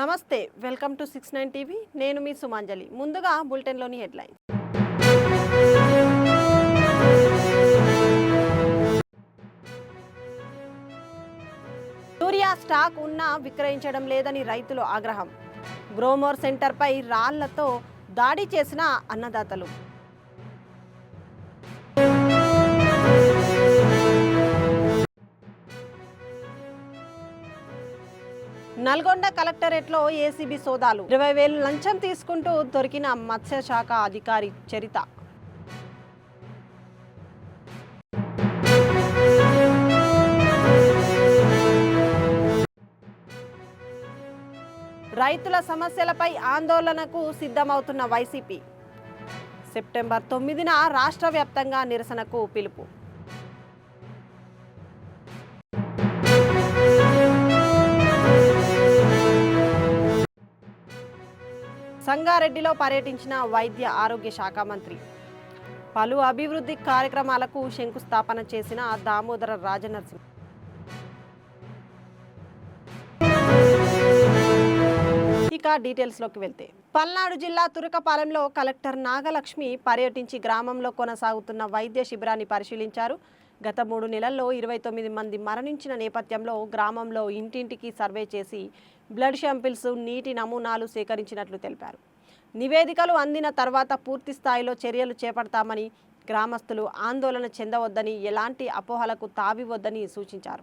నమస్తే, welcome to 69 TV. నేను మీ సుమాంజలి. ముందుగా బులెటిన్లోని హెడ్లైన్. యూరియా స్టాక్ ఉన్నా విక్రయించడం లేదని రైతులు ఆగ్రహం. గ్రోమోర్ సెంటర్పై రాళ్లతో దాడి చేసిన అన్నదాతలు. నల్గొండ కలెక్టరేట్లో ఏసీబీ సోదాలు. 20,000 లంచం తీసుకుంటూ దొరికిన మత్స్యశాఖ అధికారి చరిత. రైతుల సమస్యలపై ఆందోళనకు సిద్ధమవుతున్న వైసీపీ. సెప్టెంబర్ 9న రాష్ట్ర వ్యాప్తంగా నిరసనకు పిలుపు. సంగారెడ్డిలో పర్యటించిన వైద్య ఆరోగ్య శాఖ మంత్రి. పలు అభివృద్ధి కార్యక్రమాలకు శంకుస్థాపన చేసిన దామోదర రాజనరసింహ. ఇక డీటెయిల్స్లోకి వెళ్తే, పల్నాడు జిల్లా తురకపాలెంలో కలెక్టర్ నాగలక్ష్మి పర్యటించి గ్రామంలో కొనసాగుతున్న వైద్య శిబిరాన్ని పరిశీలించారు. గత 3 నెలల్లో 29 మంది మరణించిన నేపథ్యంలో గ్రామంలో ఇంటింటికి సర్వే చేసి బ్లడ్ శాంపిల్స్, నీటి నమూనాలు సేకరించినట్లు తెలిపారు. నివేదికలు అందిన తర్వాత పూర్తి స్థాయిలో చర్యలు చేపడతామని, గ్రామస్తులు ఆందోళన చెందవద్దని, ఎలాంటి అపోహలకు తావివద్దని సూచించారు.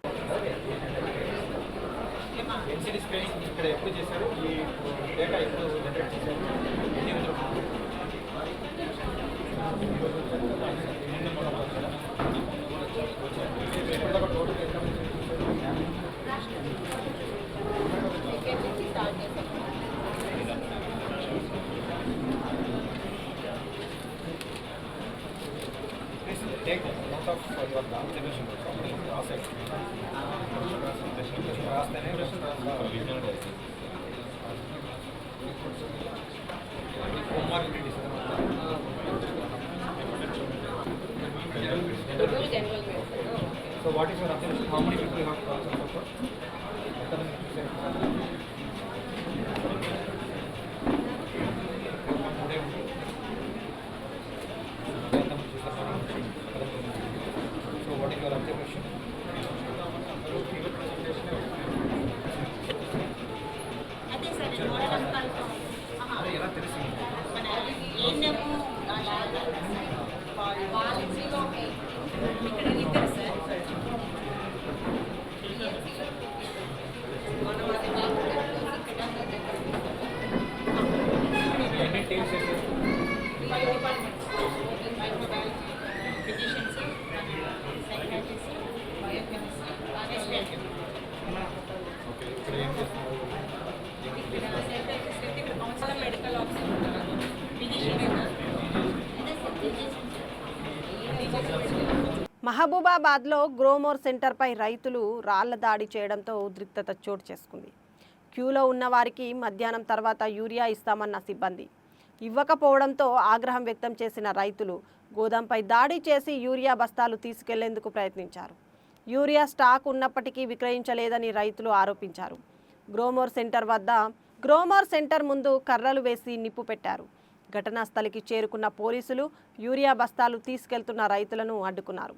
Take note of your observation from the process. So what is your observation? How many people you have processed so far? What is your observation? మహబూబాబాద్లో Gromor సెంటర్పై రైతులు రాళ్ల దాడి చేయడంతో ఉద్రిక్తత చోటు చేసుకుంది. క్యూలో ఉన్న వారికి మధ్యాహ్నం తర్వాత యూరియా ఇస్తామన్న సిబ్బంది ఇవ్వకపోవడంతో ఆగ్రహం వ్యక్తం చేసిన రైతులు గోదాంపై దాడి చేసి యూరియా బస్తాలు తీసుకెళ్లేందుకు ప్రయత్నించారు. యూరియా స్టాక్ ఉన్నప్పటికీ విక్రయించలేదని రైతులు ఆరోపించారు. గ్రోమోర్ సెంటర్ ముందు కర్రలు వేసి నిప్పు పెట్టారు. ఘటనా స్థలికి చేరుకున్న పోలీసులు యూరియా బస్తాలు తీసుకెళ్తున్న రైతులను అడ్డుకున్నారు.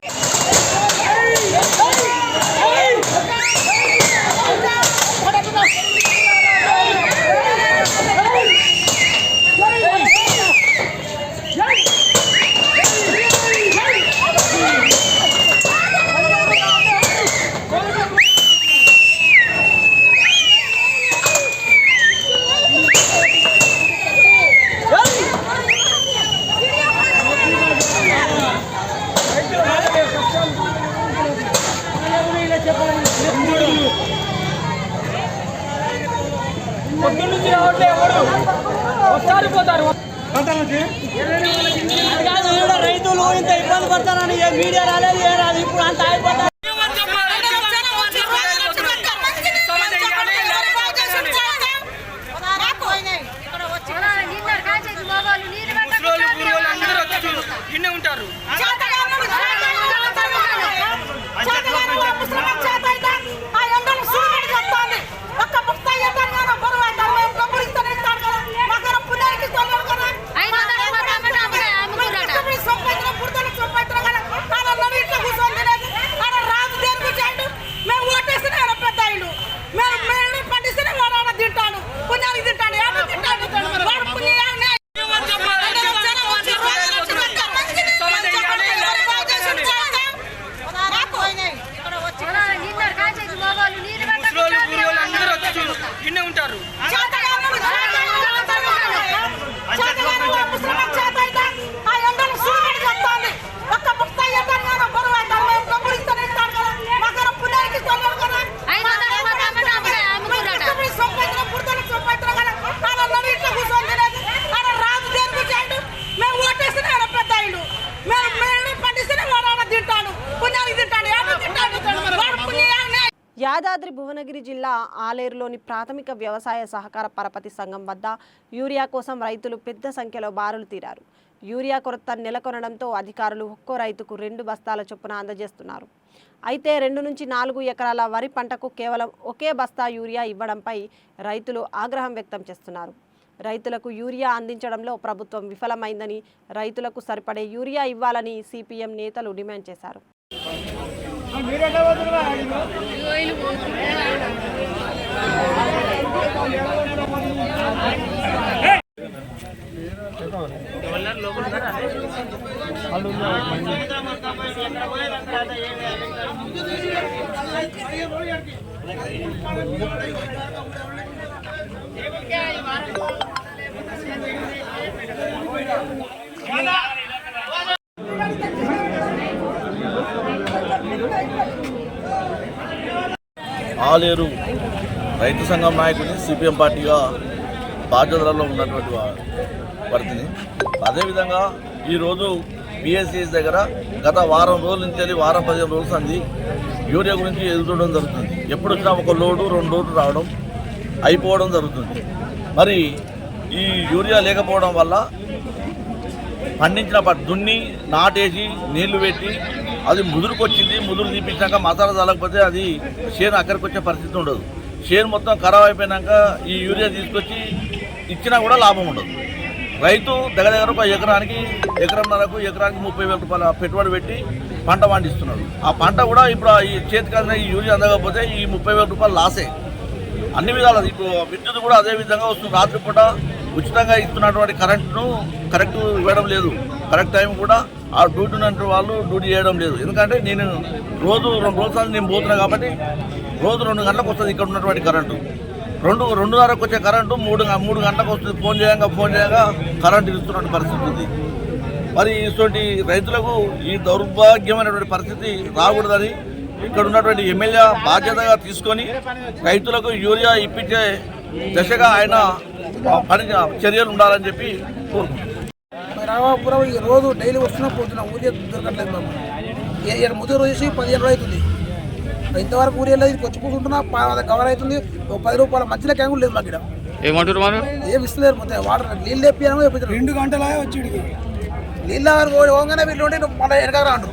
రైతులు ఇంత ఇబ్బంది పడతారని మీడియా రాలేదు, ఏ రాదు. ఇప్పుడు అంత అయిపోతారు. ఒక్క ముక్త ఆలేరులోని ప్రాథమిక వ్యవసాయ సహకార పరపతి సంఘం వద్ద యూరియా కోసం రైతులు పెద్ద సంఖ్యలో బారులు తీరారు. యూరియా కొరత నెలకొనడంతో అధికారులు ఒక్కో రైతుకు 2 బస్తాల చొప్పున అందజేస్తున్నారు. అయితే 2 నుంచి 4 ఎకరాల వరి పంటకు కేవలం ఒకే బస్తా యూరియా ఇవ్వడంపై రైతులు ఆగ్రహం వ్యక్తం చేస్తున్నారు. రైతులకు యూరియా అందించడంలో ప్రభుత్వం విఫలమైందని, రైతులకు సరిపడే యూరియా ఇవ్వాలని సిపిఎం నేతలు డిమాండ్ చేశారు. ఆలేరు రైతు సంఘం నాయకుడిని సిపిఎం పార్టీగా బాధ్యతలలో ఉన్నటువంటి పరిధిని. అదేవిధంగా ఈరోజు పిఎస్సిఎస్ దగ్గర గత వారం రోజుల నుంచి వారం 15 రోజుల సంది యూరియా గురించి ఎదుర్కోవడం జరుగుతుంది. ఎప్పుడు వచ్చినా ఒక లోడు 2 లోడ్లు రావడం అయిపోవడం జరుగుతుంది. మరి ఈ యూరియా లేకపోవడం వల్ల పండించిన దున్ని నాటేసి నీళ్లు పెట్టి అది ముదురుకొచ్చింది. ముదురు తీపించాక మసాలా చల్లకపోతే అది చేను అక్కడికి వచ్చే పరిస్థితి ఉండదు. చేను మొత్తం ఖరాబ్ అయిపోయినాక ఈ యూరియా తీసుకొచ్చి ఇచ్చినా కూడా లాభం ఉండదు. రైతు దగ్గర ఒక ఎకరానికి 30,000 రూపాయల పెట్టుబడి పెట్టి పంట పండిస్తున్నాడు. ఆ పంట కూడా ఇప్పుడు ఈ చేతికి ఈ యూరియా అందకపోతే ఈ 30,000 రూపాయలు లాసే. అన్ని విధాలు ఇప్పుడు విద్యుత్ కూడా అదే విధంగా వస్తుంది. రాత్రిపూట ఉచితంగా ఇస్తున్నటువంటి కరెంటును కరెక్ట్ ఇవ్వడం లేదు. కరెక్ట్ టైం కూడా ఆ డ్యూటీ ఉన్నట్టు వాళ్ళు డ్యూటీ చేయడం లేదు. ఎందుకంటే నేను రోజు 2 రోజుల నేను పోతున్నా కాబట్టి రోజు 2 గంటలకు వస్తుంది ఇక్కడ ఉన్నటువంటి కరెంటు. 2:30కు వచ్చే కరెంటు 3 గంటలకు వస్తుంది. ఫోన్ చేయగా కరెంటు ఇస్తున్నటువంటి పరిస్థితి ఉంది. మరి ఇటువంటి రైతులకు ఈ దౌర్భాగ్యమైనటువంటి పరిస్థితి రాకూడదని ఇక్కడ ఉన్నటువంటి ఎమ్మెల్యే బాధ్యతగా తీసుకొని రైతులకు యూరియా ఇప్పించే దశగా ఆయన చర్యలు ఉండాలని చెప్పి కోరుకుంటున్నాను. రామాపురం ఈ రోజు డైలీ వస్తున్నా పోతున్నా ఊరియా దొరకట్లేదు మాకు. ముదురు వేసి 15 రోజులు అవుతుంది. ఇంతవరకు ఊరియా లేదు. వచ్చి కూర్చుంటున్నా కవర్ అవుతుంది. 10 రూపాయల మధ్యలో క్యాంగులు లేదు మాకు. ఏమంటారు మనం ఏం ఇస్తలేరు. మొత్తం వాటర్ నీళ్ళు తెప్పియామో 2 గంటలా వచ్చి నీళ్ళ పోగానే వీళ్ళు ఉంటే మళ్ళీ వెనక రాండు.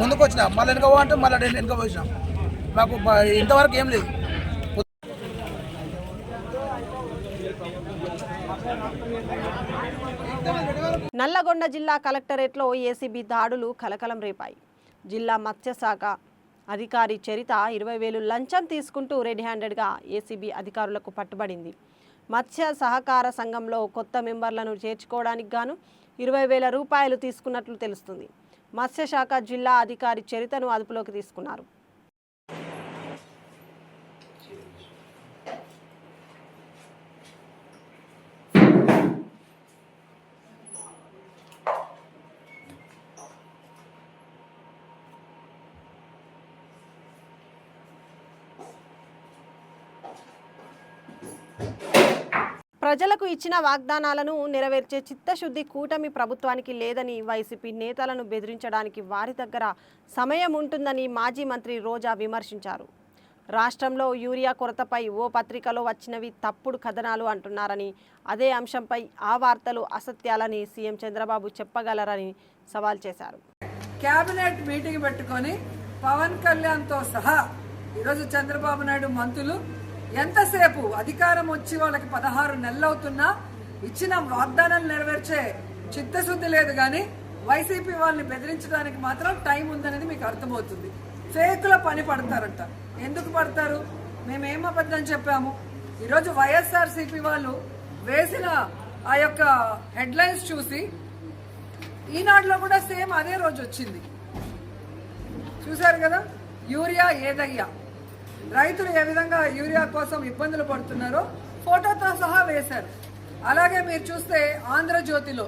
ముందుకు వచ్చినా మళ్ళీ వెనక అంటే మళ్ళీ వెనక పోసినాం. మాకు ఇంతవరకు ఏం లేదు. నల్లగొండ జిల్లా కలెక్టరేట్లో ఏసీబీ దాడులు కలకలం రేపాయి. జిల్లా మత్స్యశాఖ అధికారి చరిత 20,000 లంచం తీసుకుంటూ రెడ్ హ్యాండెడ్గా ఏసీబీ అధికారులకు పట్టుబడింది. మత్స్య సహకార సంఘంలో కొత్త మెంబర్లను చేర్చుకోవడానికి గాను 20,000 రూపాయలు తీసుకున్నట్లు తెలుస్తుంది. మత్స్యశాఖ జిల్లా అధికారి చరితను అదుపులోకి తీసుకున్నారు. ప్రజలకు ఇచ్చిన వాగ్దానాలను నెరవేర్చే చిత్తశుద్ధి కూటమి ప్రభుత్వానికి లేదని, వైసీపీ నేతలను బెదిరించడానికి వారి దగ్గర సమయం ఉంటుందని మాజీ మంత్రి రోజా విమర్శించారు. రాష్ట్రంలో యూరియా కొరతపై ఓ పత్రికలో వచ్చినవి తప్పుడు కథనాలు అంటున్నారని, అదే అంశంపై ఆ వార్తలు అసత్యాలని సీఎం చంద్రబాబు చెప్పగలరని సవాల్ చేశారు. కేబినెట్ మీటింగ్ పెట్టుకొని పవన్ కళ్యాణ్తో సహా ఈరోజు చంద్రబాబు నాయుడు మంత్రులు ఎంతసేపు అధికారం వచ్చి వాళ్ళకి 16 నెలలు అవుతున్నా ఇచ్చిన వాగ్దానాలు నెరవేర్చే చిత్తశుద్ధి లేదు. కానీ వైసీపీ వాళ్ళని బెదిరించడానికి మాత్రం టైం ఉందనేది మీకు అర్థమవుతుంది. ఫేక్లో పని పడతారంట. ఎందుకు పడతారు? మేమేం అబద్ధం చెప్పాము? ఈరోజు వైఎస్ఆర్సీపీ వాళ్ళు వేసిన ఆ యొక్క హెడ్లైన్స్ చూసి ఈనాడులో కూడా సేమ్ అదే రోజు వచ్చింది. చూశారు కదా, యూరియా ఏదయ్యా, రైతులు ఏ విధంగా యూరియా కోసం ఇబ్బందులు పడుతున్నారో ఫోటోతో సహా వేశారు. అలాగే మీరు చూస్తే ఆంధ్రజ్యోతిలో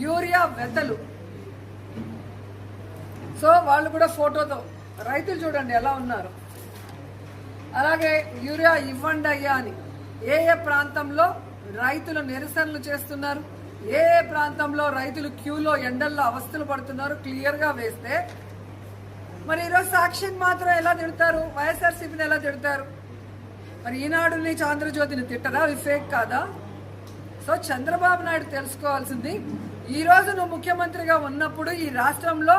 యూరియా వెతలు, సో వాళ్ళు కూడా ఫోటోతో, రైతులు చూడండి ఎలా ఉన్నారు. అలాగే యూరియా ఇవ్వండి అయ్యా అని ఏ ప్రాంతంలో రైతులు నిరసనలు చేస్తున్నారు, ఏ ప్రాంతంలో రైతులు క్యూలో ఎండల్లో అవస్థలు పడుతున్నారు క్లియర్గా వేస్తే, మరి ఈరోజు సాక్షిని మాత్రం ఎలా తిడతారు, వైఎస్ఆర్సీపీని ఎలా తిడతారు? మరి ఈనాడుని ఆంధ్రజ్యోతిని తిట్టరా? అవి ఫేక్ కాదా? సో చంద్రబాబు నాయుడు తెలుసుకోవాల్సింది, ఈ రోజు నువ్వు ముఖ్యమంత్రిగా ఉన్నప్పుడు ఈ రాష్ట్రంలో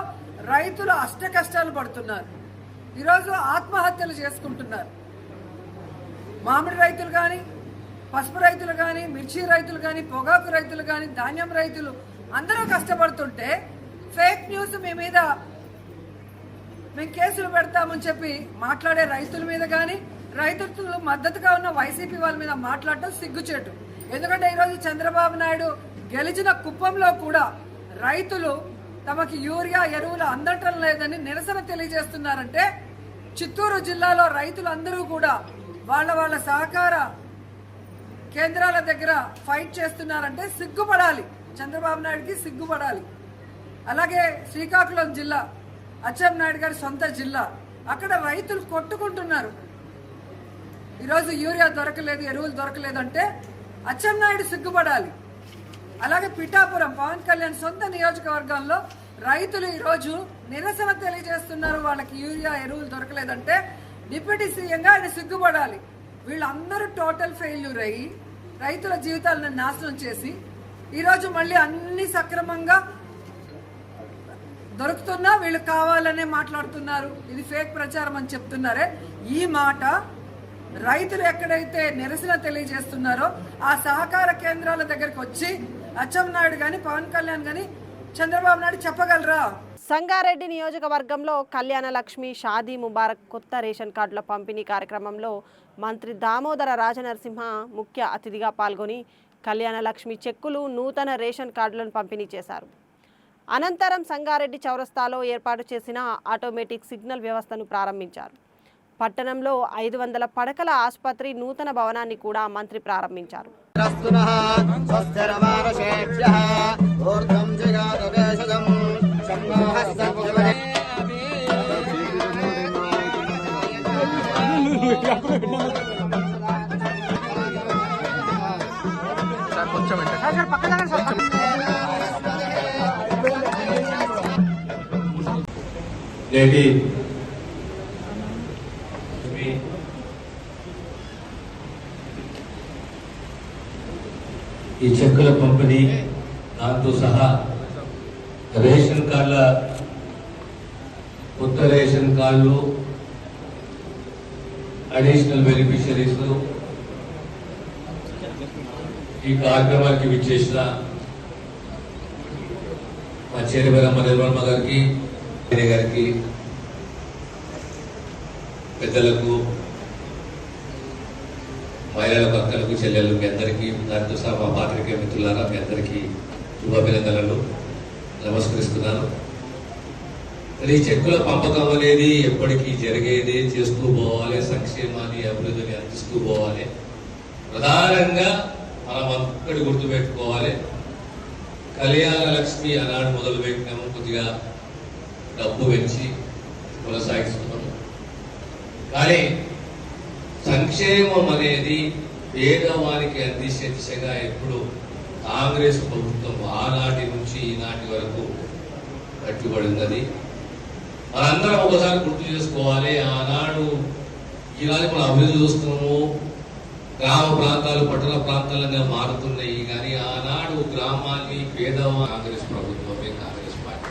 రైతులు అష్ట కష్టాలు పడుతున్నారు, ఈరోజు ఆత్మహత్యలు చేసుకుంటున్నారు. మామిడి రైతులు కానీ, పసుపు రైతులు కానీ, మిర్చి రైతులు కానీ, పొగాకు రైతులు కానీ, ధాన్యం రైతులు అందరూ కష్టపడుతుంటే ఫేక్ న్యూస్ మీ మీద మేము కేసులు పెడతామని చెప్పి మాట్లాడే రైతుల మీద కానీ, రైతులు మద్దతుగా ఉన్న వైసీపీ వాళ్ళ మీద మాట్లాడటం సిగ్గుచేటు. ఎందుకంటే ఈరోజు చంద్రబాబు నాయుడు గెలిచిన కుప్పంలో కూడా రైతులు తమకి యూరియా ఎరువులు అందటం లేదని నిరసన తెలియజేస్తున్నారంటే, చిత్తూరు జిల్లాలో రైతులందరూ కూడా వాళ్ళ సహకార కేంద్రాల దగ్గర ఫైట్ చేస్తున్నారంటే సిగ్గుపడాలి, చంద్రబాబు నాయుడుకి సిగ్గుపడాలి. అలాగే శ్రీకాకుళం జిల్లా అచ్చెన్నాయుడు గారి సొంత జిల్లా, అక్కడ రైతులు కొట్టుకుంటున్నారు. ఈరోజు యూరియా దొరకలేదు, ఎరువులు దొరకలేదు అంటే అచ్చెన్నాయుడు సిగ్గుపడాలి. అలాగే పిఠాపురం పవన్ కళ్యాణ్ సొంత నియోజకవర్గంలో రైతులు ఈరోజు నిరసన తెలియజేస్తున్నారు, వాళ్ళకి యూరియా ఎరువులు దొరకలేదంటే డిప్యూటీ సీఎంగా ఆయన సిగ్గుపడాలి. వీళ్ళందరూ టోటల్ ఫెయిల్యూర్ అయ్యి రైతుల జీవితాలను నాశనం చేసి ఈరోజు మళ్ళీ అన్ని సక్రమంగా దొరుకుతున్నా వీళ్ళు కావాలనే మాట్లాడుతున్నారు, ఇది ఫేక్ ప్రచారం అని చెప్తున్నారే. ఈ మాట రైతులు ఎక్కడైతే నిరసన తెలియజేస్తున్నారో ఆ సహకార కేంద్రాల దగ్గరకు వచ్చి అచ్చెన్నాయుడు కానీ, పవన్ కళ్యాణ్ కానీ, చంద్రబాబు నాయుడు చెప్పగలరా? సంగారెడ్డి నియోజకవర్గంలో కళ్యాణ లక్ష్మి, షాదీ ముబారక్ కొత్త రేషన్ కార్డుల పంపిణీ కార్యక్రమంలో మంత్రి దామోదర రాజనరసింహ ముఖ్య అతిథిగా పాల్గొని కళ్యాణ లక్ష్మి చెక్కులు, నూతన రేషన్ కార్డులను పంపిణీ చేశారు. అనంతరం సంగారెడ్డి చౌరస్తాలో ఏర్పాటు చేసిన ఆటోమేటిక్ సిగ్నల్ వ్యవస్థను ప్రారంభించారు. పట్టణంలో 500 పడకల ఆసుపత్రి నూతన భవనాన్ని కూడా మంత్రి ప్రారంభించారు. ఈ చెక్కుల పంపిణీ, దాంతో సహా రేషన్ కార్డుల కొత్త రేషన్ కార్డులు, అడిషనల్ బెనిఫిషరీస్ ఈ కార్యక్రమానికి విచ్చేసిన మా చేరివరమ్మ నిర్మలమ్మ గారికి, గారికి, పెద్దలకు, మహిళలకు, అక్కలకు, చెల్లెలకు, మీ అందరికీ, దాంతో సహా మా పాత్రికేయ మిత్రులారా మీ అందరికీ శుభాభినందనలు నమస్కరిస్తున్నాను. ఈ చెక్కుల పంపకం అనేది ఎప్పటికీ జరిగేది, చేస్తూ పోవాలి, సంక్షేమాన్ని, అభివృద్ధిని అందిస్తూ పోవాలి. ప్రధానంగా మనం ఒక్కటి గుర్తుపెట్టుకోవాలి, కళ్యాణ లక్ష్మి ఆనాడు మొదలు పెట్టినాము, కొద్దిగా డబ్బు పెంచి కొనసాగిస్తున్నాము. కానీ సంక్షేమం అనేది పేదవానికి అందించే దిశగా ఎప్పుడు కాంగ్రెస్ ప్రభుత్వం ఆనాటి నుంచి ఈనాటి వరకు కట్టుబడి ఉన్నది. మనందరం ఒకసారి గుర్తు చేసుకోవాలి, ఆనాడు ఈనాడు మనం అభివృద్ధి చూస్తున్నాము, గ్రామ ప్రాంతాలు పట్టణ ప్రాంతాలుగా మారుతున్నాయి. కానీ ఆనాడు గ్రామాన్ని పేదవాళ్ళు కాంగ్రెస్ ప్రభుత్వమే, కాంగ్రెస్ పార్టీ.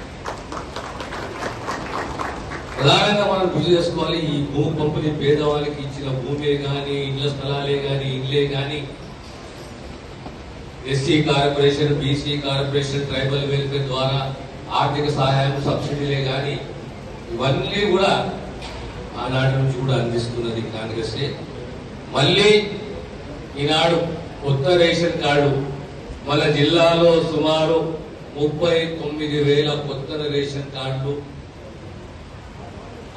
ప్రధానంగా మనం గుర్తు చేసుకోవాలి, ఈ భూ పంపిణీ పేదవాళ్ళకి ఇచ్చిన భూమే కానీ, ఇళ్ల స్థలాలే కానీ, ఇళ్లే కానీ, SC corporation, BC corporation, tribal welfare ద్వారా ఆర్థిక సహాయం, సబ్సిడీలే కానీ, ఇవన్నీ కూడా ఆనాటి నుంచి కూడా అందిస్తున్నది కాంగ్రెస్. మళ్ళీ ఈనాడు కొత్త రేషన్ కార్డు మన జిల్లాలో సుమారు 39,000 కొత్త రేషన్ కార్డులు,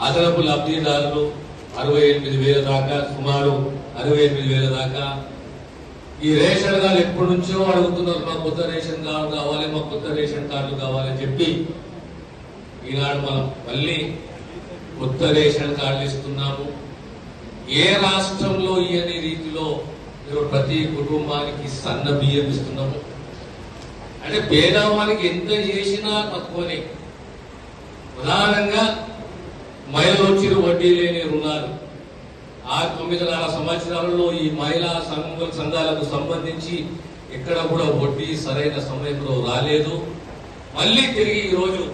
అదనపు లబ్ధిదారులు 68,000 దాకా, సుమారు 68,000 దాకా. ఈ రేషన్ కార్డు ఎప్పటి నుంచో అడుగుతున్నారు, మా కొత్త రేషన్ కార్డు కావాలి, మా కొత్త రేషన్ కార్డులు కావాలని చెప్పి ఈనాడు మనం మళ్ళీ కొత్త రేషన్ కార్డులు ఇస్తున్నాము. ఏ రాష్ట్రంలో ఇయని రీతిలో ప్రతి కుటుంబానికి సన్న బియ్యం ఇస్తున్నాము. అంటే పేదవానికి ఎంత చేసినా తక్కువనే. ప్రధానంగా మహిళలు వచ్చిన వడ్డీ లేని రుణాలు, ఆ 9.5 సంవత్సరాలలో ఈ మహిళా సంఘాలకు సంబంధించి ఎక్కడ కూడా వడ్డీ సరైన సమయంలో రాలేదు. మళ్ళీ తిరిగి ఈరోజు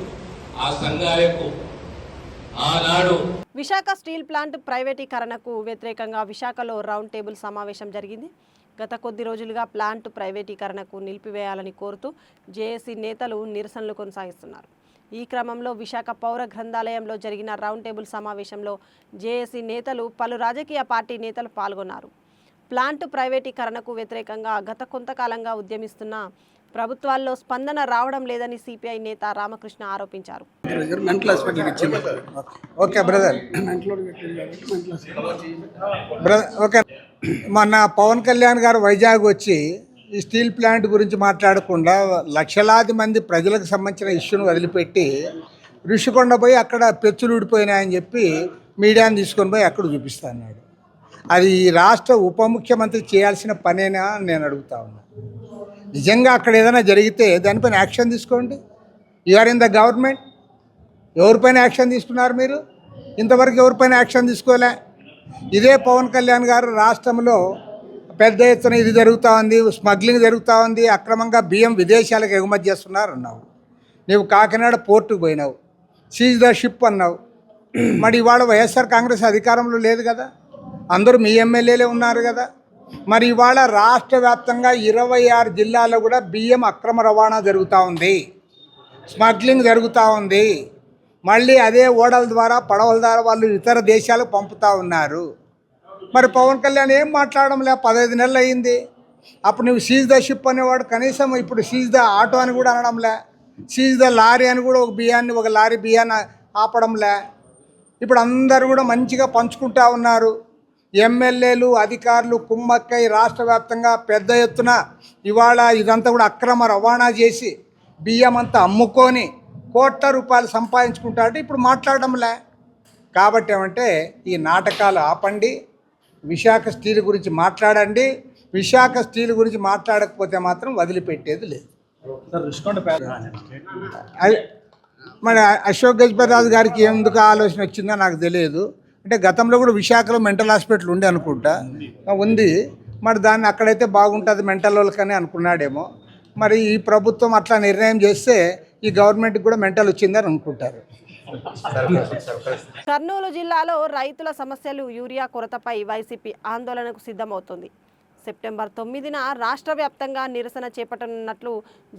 ఆ సంఘాలకు ఆనాడు విశాఖ స్టీల్ ప్లాంట్ ప్రైవేటీకరణకు వ్యతిరేకంగా విశాఖలో రౌండ్ టేబుల్ సమావేశం జరిగింది. గత కొద్ది రోజులుగా ప్లాంట్ ప్రైవేటీకరణకు నిలిపివేయాలని కోరుతూ జేఏసీ నేతలు నిరసనలు కొనసాగిస్తున్నారు. ఈ క్రమంలో విశాఖ పౌర గ్రంథాలయంలో జరిగిన రౌండ్ టేబుల్ సమావేశంలో జేఏసీ నేతలు, పలు రాజకీయ పార్టీ నేతలు పాల్గొన్నారు. ప్లాంట్ ప్రైవేటీకరణకు వ్యతిరేకంగా గత కొంతకాలంగా ఉద్యమిస్తున్న ప్రభుత్వాల్లో స్పందన రావడం లేదని సిపిఐ నేత రామకృష్ణ ఆరోపించారు. మొన్న పవన్ కళ్యాణ్ గారు వైజాగ్ వచ్చి ఈ స్టీల్ ప్లాంట్ గురించి మాట్లాడకుండా లక్షలాది మంది ప్రజలకు సంబంధించిన ఇష్యూను వదిలిపెట్టి ఋషికొండ పోయి అక్కడ పెచ్చులు ఊడిపోయినాయని చెప్పి మీడియాని తీసుకొని పోయి అక్కడ చూపిస్తా అన్నాడు. అది ఈ రాష్ట్ర ఉప ముఖ్యమంత్రి చేయాల్సిన పనేనా అని నేను అడుగుతా ఉన్నా. నిజంగా అక్కడ ఏదైనా జరిగితే దానిపైన యాక్షన్ తీసుకోండి. You are in the government. ఎవరిపైన యాక్షన్ తీసుకున్నారు మీరు? ఇంతవరకు ఎవరిపైన యాక్షన్ తీసుకోలే. ఇదే పవన్ కళ్యాణ్ గారు రాష్ట్రంలో పెద్ద ఎత్తున ఇది జరుగుతూ ఉంది, స్మగ్లింగ్ జరుగుతూ ఉంది, అక్రమంగా బియ్యం విదేశాలకు ఎగుమతి చేస్తున్నారు అన్నావు. నీవు కాకినాడ పోర్టుకు పోయినావు, సీజ్ ద షిప్ అన్నావు. మరి ఇవాళ వైఎస్ఆర్ కాంగ్రెస్ అధికారంలో లేదు కదా, అందరూ మీ ఎమ్మెల్యేలే ఉన్నారు కదా. మరి ఇవాళ రాష్ట్ర వ్యాప్తంగా 26 జిల్లాల్లో కూడా బియ్యం అక్రమ రవాణా జరుగుతూ ఉంది, స్మగ్లింగ్ జరుగుతూ ఉంది. మళ్ళీ అదే ఓడల ద్వారా, పడవల ద్వారా వాళ్ళు ఇతర దేశాలకు పంపుతూ ఉన్నారు. మరి పవన్ కళ్యాణ్ ఏం మాట్లాడడంలే, 15 నెలలు అయింది. అప్పుడు నువ్వు సీజ్ ద షిప్ అనేవాడు, కనీసం ఇప్పుడు సీజ్ ద ఆటో అని కూడా అనడంలే, సీజ్ ద లారీ అని కూడా ఒక లారీ బియ్యాన్ని ఆపడంలే. ఇప్పుడు అందరూ కూడా మంచిగా పంచుకుంటా ఉన్నారు. ఎమ్మెల్యేలు, అధికారులు కుమ్మక్కై రాష్ట్ర వ్యాప్తంగా పెద్ద ఎత్తున ఇవాళ ఇదంతా కూడా అక్రమ రవాణా చేసి బియ్యం అంతా అమ్ముకొని కోట్ల రూపాయలు సంపాదించుకుంటారంటే ఇప్పుడు మాట్లాడడంలే. కాబట్టి ఏమంటే ఈ నాటకాలు ఆపండి, విశాఖ స్టీల్ గురించి మాట్లాడండి. విశాఖ స్టీల్ గురించి మాట్లాడకపోతే మాత్రం వదిలిపెట్టేది లేదు. మరి అశోక్ గజపతిరాజు గారికి ఎందుకు ఆలోచన వచ్చిందో నాకు తెలియదు. అంటే గతంలో కూడా విశాఖలో మెంటల్ హాస్పిటల్ ఉండే అనుకుంటా ఉంది. మరి దాన్ని అక్కడైతే బాగుంటుంది మెంటల్ వాళ్ళకని అనుకున్నాడేమో. మరి ఈ ప్రభుత్వం అట్లా నిర్ణయం చేస్తే ఈ గవర్నమెంట్కి కూడా మెంటల్ వచ్చిందని అనుకుంటారు. కర్నూలు జిల్లాలో రైతుల సమస్యలు, యూరియా కొరతపై వైసీపీ ఆందోళనకు సిద్ధమవుతుంది. సెప్టెంబర్ 9న రాష్ట్ర వ్యాప్తంగా నిరసన చేపట్టనున్నట్లు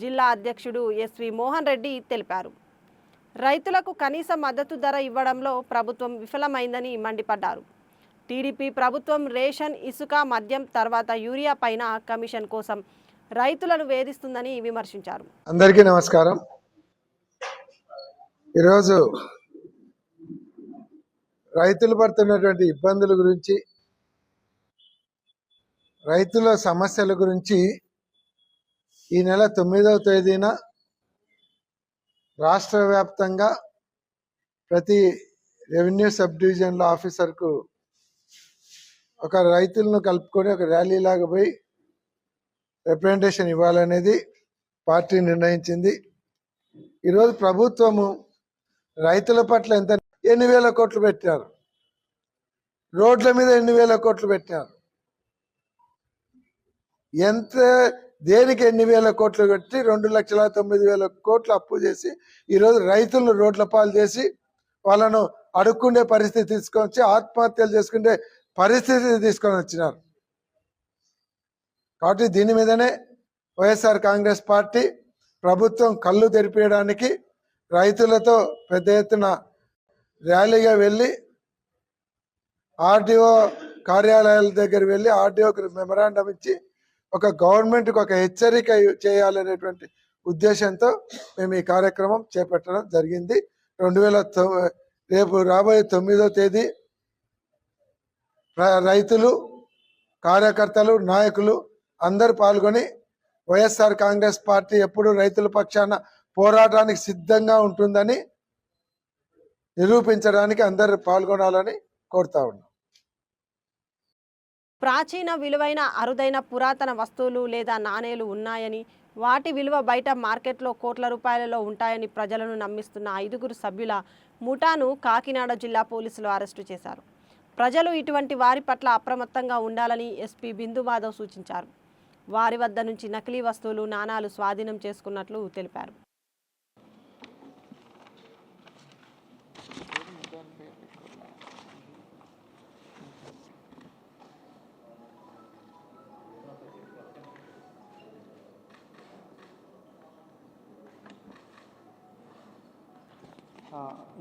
జిల్లా అధ్యక్షుడు ఎస్వి మోహన్ రెడ్డి తెలిపారు. రైతులకు కనీస మద్దతు ధర ఇవ్వడంలో ప్రభుత్వం విఫలమైందని మండిపడ్డారు. టీడీపీ ప్రభుత్వం రేషన్, ఇసుక, మద్యం తర్వాత యూరియా పైన కమిషన్ కోసం రైతులను వేధిస్తుందని విమర్శించారు. అందరికీ నమస్కారం. ఈరోజు రైతులు పడుతున్నటువంటి ఇబ్బందుల గురించి, రైతుల సమస్యల గురించి ఈ నెల 9వ తేదీన రాష్ట్ర వ్యాప్తంగా ప్రతి రెవెన్యూ సబ్ డివిజన్ల ఆఫీసర్కు ఒక రైతులను కలుపుకొని ఒక ర్యాలీ లాగా పోయి రిప్రజెంటేషన్ ఇవ్వాలనేది పార్టీ నిర్ణయించింది. ఈరోజు ప్రభుత్వము రైతుల పట్ల ఎన్ని వేల కోట్లు పెట్టారు, రోడ్ల మీద ఎన్ని వేల కోట్లు పెట్టారు, దేనికి ఎన్ని వేల కోట్లు పెట్టి 2,09,000 కోట్లు అప్పు చేసి ఈరోజు రైతులను రోడ్ల పాలు చేసి వాళ్ళను అడుక్కుండే పరిస్థితి తీసుకొని వచ్చి ఆత్మహత్యలు చేసుకునే పరిస్థితి తీసుకొని వచ్చినారు. కాబట్టి దీని మీదనే వైఎస్ఆర్ కాంగ్రెస్ పార్టీ ప్రభుత్వం కళ్ళు తెరిపేయడానికి రైతులతో పెద్ద ఎత్తున ర్యాలీగా వెళ్ళి ఆర్డీఓ కార్యాలయాల దగ్గర వెళ్ళి ఆర్డీఓకి మెమరాండం ఇచ్చి ఒక గవర్నమెంట్కి ఒక హెచ్చరిక చేయాలనేటువంటి ఉద్దేశంతో మేము ఈ కార్యక్రమం చేపట్టడం జరిగింది. రేపు రాబోయే 9వ తేదీ రైతులు, కార్యకర్తలు, నాయకులు అందరూ పాల్గొని వైఎస్ఆర్ కాంగ్రెస్ పార్టీ ఎప్పుడు రైతుల పక్షాన పోరాటానికి సిద్ధంగా ఉంటుందని నిరూపించడానికి అందరూ పాల్గొనాలని కోరుతా ఉన్నాం. ప్రాచీన, విలువైన, అరుదైన పురాతన వస్తువులు లేదా నాణేలు ఉన్నాయని, వాటి విలువ బయట మార్కెట్లో కోట్ల రూపాయలలో ఉంటాయని ప్రజలను నమ్మిస్తున్న 5 సభ్యుల ముఠాను కాకినాడ జిల్లా పోలీసులు అరెస్టు చేశారు. ప్రజలు ఇటువంటి వారి పట్ల అప్రమత్తంగా ఉండాలని ఎస్పీ బిందు మాధవ్ సూచించారు. వారి వద్ద నుంచి నకిలీ వస్తువులు, నాణాలు స్వాధీనం చేసుకున్నట్లు తెలిపారు.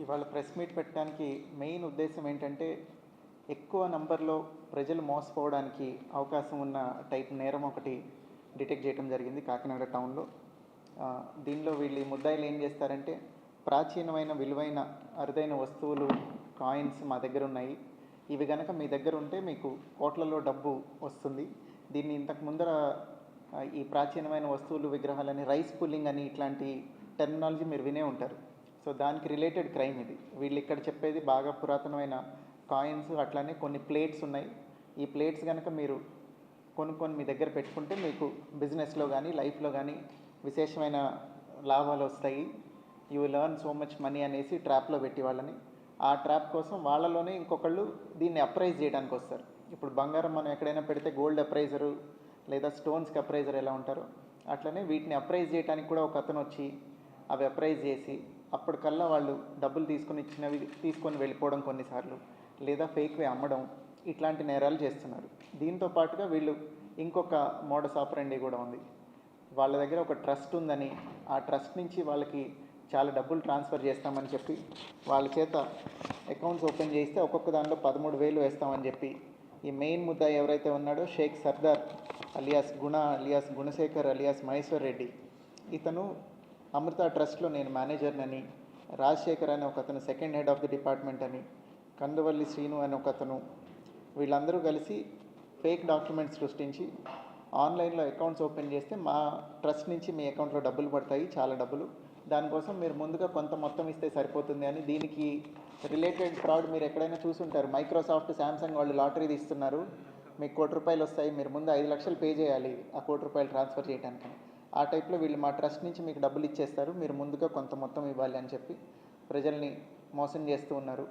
ఇవాళ ప్రెస్ మీట్ పెట్టడానికి మెయిన్ ఉద్దేశం ఏంటంటే ఎక్కువ నంబర్లో ప్రజలు మోసపోవడానికి అవకాశం ఉన్న టైప్ నేరం ఒకటి డిటెక్ట్ చేయడం జరిగింది కాకినాడ టౌన్లో. దీనిలో వీళ్ళు ముద్దాయిలు ఏం చేస్తారంటే ప్రాచీనమైన విలువైన అరుదైన వస్తువులు, కాయిన్స్ మా దగ్గర ఉన్నాయి, ఇవి కనుక మీ దగ్గర ఉంటే మీకు కోట్లలో డబ్బు వస్తుంది. దీన్ని ఇంతకు ముందర ఈ ప్రాచీనమైన వస్తువులు, విగ్రహాలని రైస్ పుల్లింగ్ అని ఇట్లాంటి టెర్మినాలజీ మీరు వినే ఉంటారు. సో దానికి రిలేటెడ్ క్రైమ్ ఇది. వీళ్ళు ఇక్కడ చెప్పేది బాగా పురాతనమైన కాయిన్స్, అట్లానే కొన్ని ప్లేట్స్ ఉన్నాయి. ఈ ప్లేట్స్ కనుక మీరు కొనుక్కొని మీ దగ్గర పెట్టుకుంటే మీకు బిజినెస్లో కానీ లైఫ్లో కానీ విశేషమైన లాభాలు వస్తాయి, you will earn so much money అనేసి ట్రాప్లో పెట్టి వాళ్ళని, ఆ ట్రాప్ కోసం వాళ్ళలోనే ఇంకొకళ్ళు దీన్ని అప్రైజ్ చేయడానికి వస్తారు. ఇప్పుడు బంగారం మనం ఎక్కడైనా పెడితే గోల్డ్ అప్రైజరు లేదా స్టోన్స్కి అప్రైజర్ ఎలా ఉంటారో అట్లనే వీటిని అప్రైజ్ చేయడానికి కూడా ఒక అతను వచ్చి అవి అప్రైజ్ చేసి అప్పటికల్లా వాళ్ళు డబ్బులు తీసుకొని వెళ్ళిపోవడం కొన్నిసార్లు, లేదా ఫేక్వే అమ్మడం, ఇట్లాంటి నేరాలు చేస్తున్నారు. దీంతో పాటుగా వీళ్ళు ఇంకొక మోడస్ ఆపరండి కూడా ఉంది. వాళ్ళ దగ్గర ఒక ట్రస్ట్ ఉందని, ఆ ట్రస్ట్ నుంచి వాళ్ళకి చాలా డబ్బులు ట్రాన్స్ఫర్ చేస్తామని చెప్పి వాళ్ళ చేత అకౌంట్స్ ఓపెన్ చేస్తే ఒక్కొక్క దానిలో 13,000 వేస్తామని చెప్పి ఈ మెయిన్ ముద్ద ఎవరైతే ఉన్నాడో షేక్ సర్దార్ అలియాస్ గుణ అలియాస్ గుణశేఖర్ అలియాస్ మహేశ్వర్ రెడ్డి, ఇతను అమృత ట్రస్ట్లో నేను మేనేజర్నని, రాజశేఖర్ అని ఒక అతను second head of the department అని, కందువల్లి శ్రీను అని ఒక అతను, వీళ్ళందరూ కలిసి ఫేక్ డాక్యుమెంట్స్ సృష్టించి ఆన్లైన్లో అకౌంట్స్ ఓపెన్ చేస్తే మా ట్రస్ట్ నుంచి మీ అకౌంట్లో డబ్బులు పడతాయి, చాలా డబ్బులు, దానికోసం మీరు ముందుగా కొంత మొత్తం ఇస్తే సరిపోతుంది అని. దీనికి రిలేటెడ్ ఫ్రాడ్ మీరు ఎక్కడైనా చూసుంటారు. మైక్రోసాఫ్ట్, శాంసంగ్ వాళ్ళు లాటరీ తీస్తున్నారు, మీకు ₹1,00,000 వస్తాయి, మీరు ముందు 5 లక్షలు పే చేయాలి ఆ ₹1,00,000 ట్రాన్స్ఫర్ చేయడానికి. ఆ టైప్లో వీళ్ళు మా ట్రస్ట్ నుంచి మీకు డబ్బులు ఇచ్చేస్తారు, మీరు ముందుగా కొంత మొత్తం ఇవ్వాలి అని చెప్పి ప్రజల్ని మోసం చేస్తూ ఉన్నారు.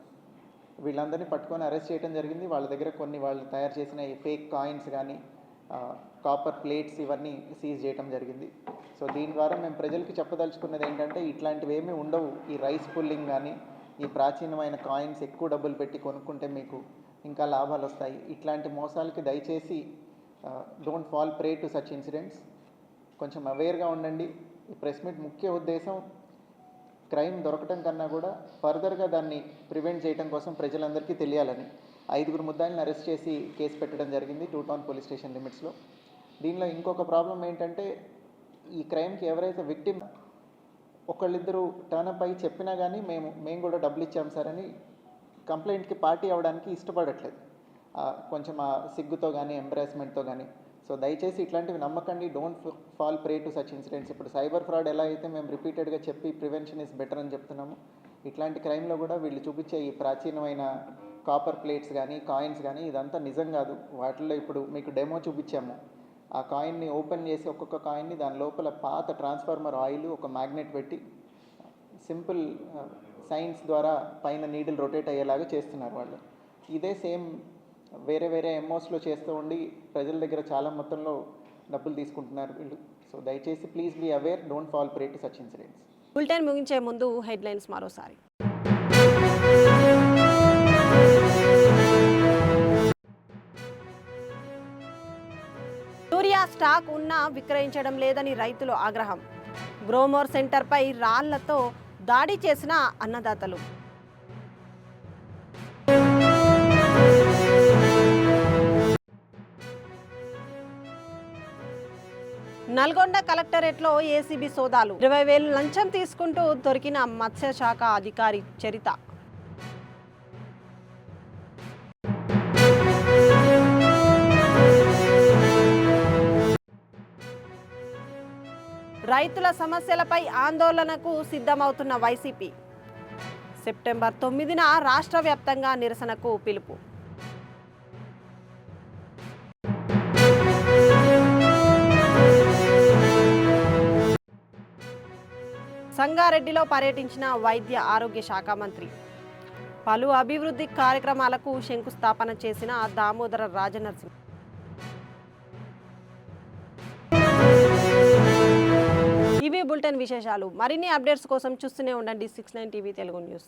వీళ్ళందరినీ పట్టుకొని అరెస్ట్ చేయడం జరిగింది. వాళ్ళ దగ్గర కొన్ని వాళ్ళు తయారు చేసిన ఈ ఫేక్ కాయిన్స్ కానీ, కాపర్ ప్లేట్స్ ఇవన్నీ సీజ్ చేయడం జరిగింది. సో దీని ద్వారా మేము ప్రజలకి చెప్పదలుచుకున్నది ఏంటంటే ఇట్లాంటివి ఏమీ ఉండవు. ఈ రైస్ పుల్లింగ్ కానీ, ఈ ప్రాచీనమైన కాయిన్స్ ఎక్కువ డబ్బులు పెట్టి కొనుక్కుంటే మీకు ఇంకా లాభాలు వస్తాయి. ఇట్లాంటి మోసాలకి దయచేసి don't fall prey to such incidents. కొంచెం అవేర్గా ఉండండి. ఈ ప్రెస్ మీట్ ముఖ్య ఉద్దేశం క్రైమ్ దొరకటం కన్నా కూడా ఫర్దర్గా దాన్ని ప్రివెంట్ చేయడం కోసం ప్రజలందరికీ తెలియాలని 5 ముద్దాయిలను అరెస్ట్ చేసి కేసు పెట్టడం జరిగింది 2 టౌన్ పోలీస్ స్టేషన్ లిమిట్స్లో. దీనిలో ఇంకొక ప్రాబ్లం ఏంటంటే ఈ క్రైమ్కి ఎవరైతే విక్టిమ్ ఒకళ్ళిద్దరు టర్నప్ అయ్యి చెప్పినా కానీ మేము కూడా డబ్బులు ఇచ్చాం సార్ అని కంప్లైంట్కి పార్టీ అవ్వడానికి ఇష్టపడట్లేదు, కొంచెం ఆ సిగ్గుతో కానీ ఎంబరాస్మెంట్తో కానీ. సో దయచేసి ఇట్లాంటివి నమ్మకండి. Don't fall prey to such incidents. ఇప్పుడు సైబర్ ఫ్రాడ్ ఎలా అయితే మేము రిపీటెడ్గా చెప్పి ప్రివెన్షన్ ఇస్ బెటర్ అని చెప్తున్నాము, ఇట్లాంటి క్రైమ్లో కూడా వీళ్ళు చూపించే ఈ ప్రాచీనమైన కాపర్ ప్లేట్స్ కానీ, కాయిన్స్ కానీ ఇదంతా నిజం కాదు. వాటిల్లో ఇప్పుడు మీకు డెమో చూపించాము. ఆ కాయిన్ని ఓపెన్ చేసి ఒక్కొక్క కాయిన్ని దాని లోపల పాత ట్రాన్స్ఫార్మర్ ఆయిల్, ఒక మ్యాగ్నెట్ పెట్టి సింపుల్ సైన్స్ ద్వారా పైన నీడిల్ రొటేట్ అయ్యేలాగా చేస్తున్నారు వాళ్ళు. ఇదే సేమ్ వేరే వేరే ఎంఓస్లో చేస్తూ ఉండి ప్రజల దగ్గర చాలా మొత్తంలో డబ్బులు తీసుకుంటున్నారు వీళ్ళు. సో దయచేసి please be aware, don't fall prey to such incidents. Bulletin ముగించే ముందు హెడ్లైన్స్ మరోసారి. యూరియా స్టాక్ ఉన్నా విక్రయించడం లేదని రైతులు ఆగ్రహం. గ్రోమోర్ సెంటర్పై రాళ్లతో దాడి చేసిన అన్నదాతలు. నల్గొండ కలెక్టరేట్లో ఏసీబీ సోదాలు. 20,000 లంచం తీసుకుంటూ దొరికిన మత్స్యశాఖ అధికారి చరిత. రైతుల సమస్యలపై ఆందోళనకు సిద్ధమవుతున్న వైసీపీ. సెప్టెంబర్ 9న రాష్ట్ర వ్యాప్తంగా నిరసనకు పిలుపు. సంగారెడ్డిలో పర్యటించిన వైద్య ఆరోగ్య శాఖ మంత్రి. పలు అభివృద్ధి కార్యక్రమాలకు శంకుస్థాపన చేసిన దామోదర రాజనరసింహ. ఇవి బులెటిన్ విశేషాలు. మరిన్ని అప్డేట్స్ కోసం చూస్తూనే ఉండండి 69 టీవీ తెలుగు న్యూస్.